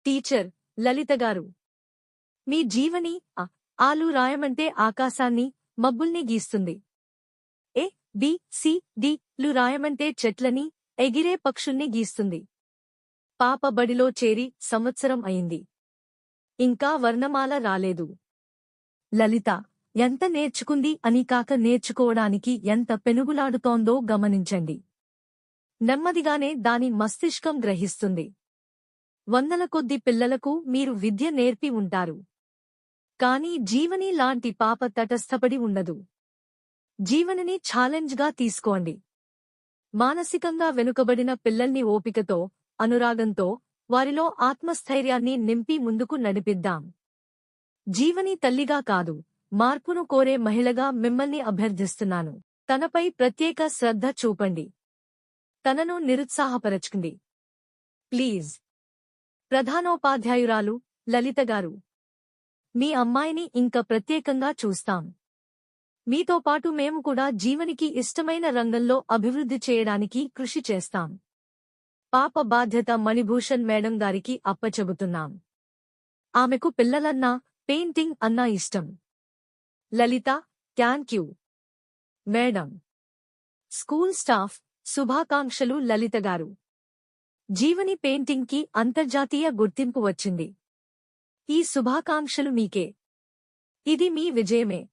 Teacher లలిత గారు, మీ జీవని ఆలు రాయమంటే ఆకాశాన్ని, మబ్బుల్ని గీస్తుంది. ఏ బి సి డి లు రాయమంటే చెట్లని, ఎగిరే పక్షుల్ని గీస్తుంది. పాప బడిలో చేరి సంవత్సరం అయింది. ఇంకా వర్ణమాల రాలేదు. లలిత ఎంత నేర్చుకుంది అని కాక నేర్చుకోవడానికి ఎంత పెనుగులాడుతోందో గమనించండి. నెమ్మదిగానే దాని మస్తిష్కం గ్రహిస్తుంది. వందల కొద్ది పిల్లలకు మీరు విద్య నేర్పి ఉంటారు. కానీ జీవని లాంటి పాప తటస్థపడి ఉండదు. జీవనిని ఛాలెంజ్గా తీసుకోండి. మానసికంగా వెనుకబడిన పిల్లల్ని ఓపికతో, అనురాగంతో, వారిలో ఆత్మస్థైర్యాన్ని నింపి ముందుకు నడిపిద్దాం. జీవని తల్లిగా కాదు, మార్పును కోరే మహిళగా మిమ్మల్ని అభ్యర్థిస్తున్నాను. తనపై ప్రత్యేక శ్రద్ధ చూపండి. తనను నిరుత్సాహపరచకండి. ప్లీజ్. ప్రధానోపాధ్యాయురాలు లలిత గారు, మీ అమ్మాయిని ఇంక ప్రత్యేకంగా చూస్తాం. మీతో పాటు మేము కూడా జీవనికి ఇష్టమైన రంగంలో అభివృద్ధి చేయడానికి కృషి చేస్తాం. పాప బాధ్యత మణిభూషణ్ మేడం గారికి అప్పచెబుతున్నాం. ఆమెకు పిల్లలన్నా, పెయింటింగ్ అన్నా ఇష్టం. లలిత, థాంక్యూ మేడం. స్కూల్ స్టాఫ్, శుభాకాంక్షలు లలిత గారు. జీవని పెయింటింగ్కి అంతర్జాతీయ గుర్తింపు వచ్చింది. ఈ శుభాకాంక్షలు మీకే. ఇది మీ విజయమే.